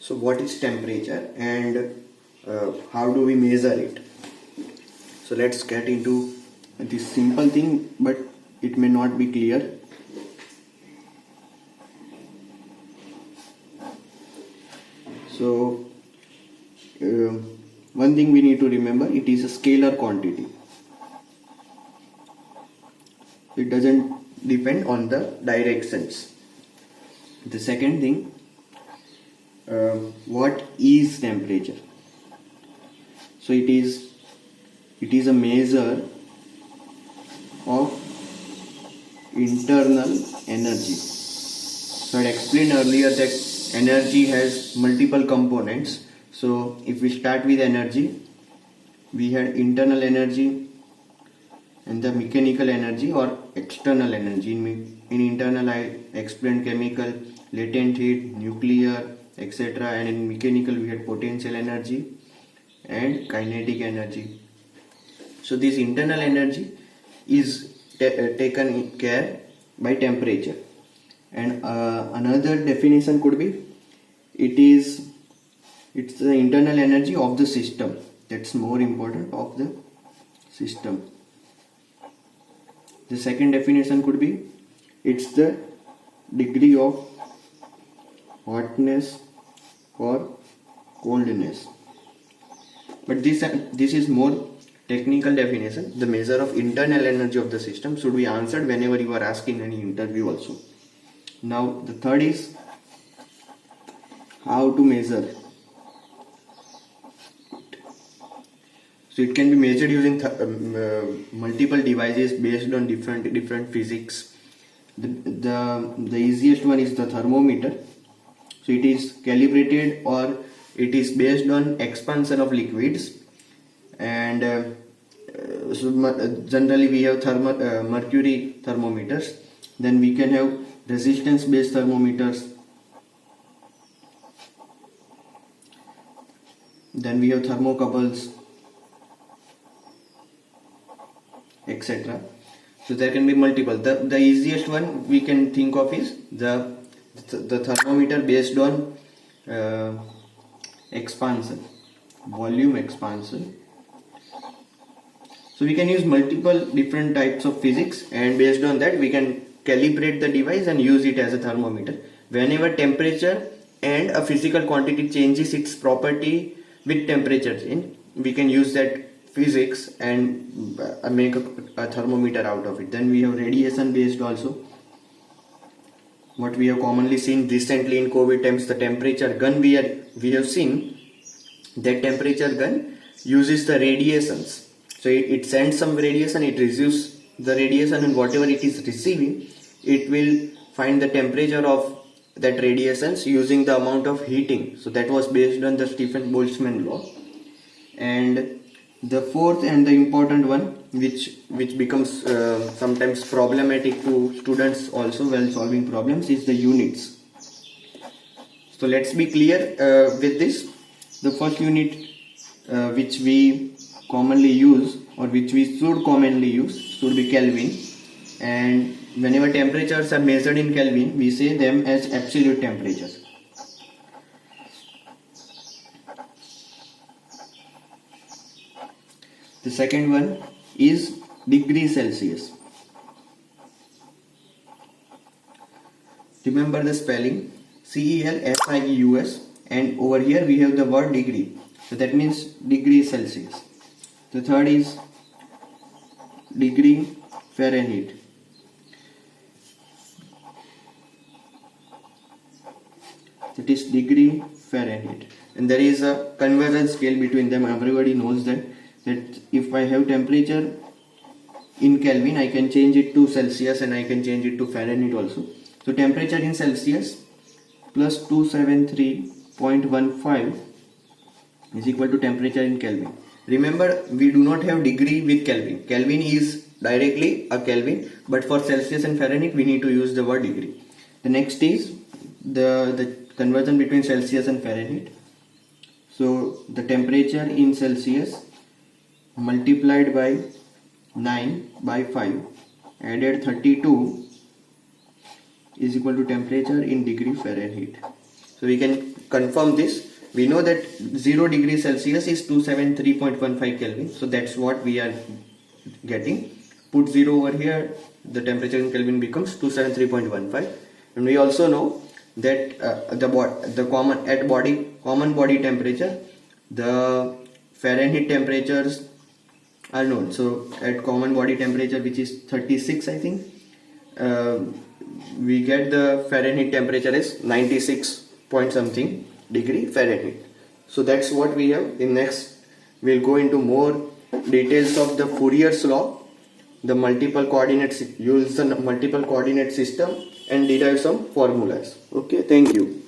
So what is temperature and how do we measure it? So let's get into this simple thing, but it may not be clear. So one thing we need to remember, it is a scalar quantity. It doesn't depend on the directions. The second thing, what is temperature? So it is a measure of internal energy. So I explained earlier that energy has multiple components. So if we start with energy, we had internal energy and the mechanical energy or external energy. In internal I explained chemical, latent heat, nuclear, etc. And in mechanical we had potential energy and kinetic energy. So this internal energy is taken care by temperature. And another definition could be it's the internal energy of the system. That's more important, of the system. The second definition could be it's the degree of hotness or coldness. But this is more technical definition. The measure of internal energy of the system should be answered whenever you are asked in any interview also. Now the third is how to measure. So it can be measured using multiple devices based on different physics. The easiest one is the thermometer. So it is calibrated or it is based on expansion of liquids, and so generally we have mercury thermometers. Then we can have resistance based thermometers. Then we have thermocouples, etc. So there can be multiple. The easiest one we can think of is the thermometer based on expansion, volume expansion. So we can use multiple different types of physics, and based on that we can calibrate the device and use it as a thermometer. Whenever temperature and a physical quantity changes its property with temperature change, we can use that physics and make a thermometer out of it. Then we have radiation based also. What we have commonly seen recently in COVID times, the temperature gun we have seen, that temperature gun uses the radiations. So it sends some radiation, it receives the radiation, and whatever it is receiving, it will find the temperature of that radiations using the amount of heating. So that was based on the Stephen Boltzmann law. And the fourth and the important one, which becomes sometimes problematic to students also while solving problems, is the units. So let's be clear with this. The first unit which we commonly use, or which we should commonly use, should be Kelvin. And whenever temperatures are measured in Kelvin, we say them as absolute temperatures. The second one is degree Celsius. Remember the spelling, CELSIUS, and over here we have the word degree. So that means degree Celsius. The third is degree Fahrenheit. That is degree Fahrenheit. And there is a conversion scale between them. Everybody knows that if I have temperature in Kelvin, I can change it to Celsius and I can change it to Fahrenheit also. So temperature in Celsius plus 273.15 is equal to temperature in Kelvin. Remember, we do not have degree with Kelvin. Kelvin is directly a Kelvin, but for Celsius and Fahrenheit we need to use the word degree. The next is the conversion between Celsius and Fahrenheit. So the temperature in Celsius multiplied by 9 by 5 added 32 is equal to temperature in degree Fahrenheit. So we can confirm this. We know that 0 degrees Celsius is 273.15 Kelvin. So that's what we are getting. Put 0 over here, the temperature in Kelvin becomes 273.15. And we also know that common body temperature, the Fahrenheit temperatures are known. So at common body temperature, which is 36, I think, we get the Fahrenheit temperature is 96 point something degree Fahrenheit. So that's what we have. In next, we'll go into more details of the Fourier's law, the multiple coordinates, use the multiple coordinate system and derive some formulas. Okay, thank you.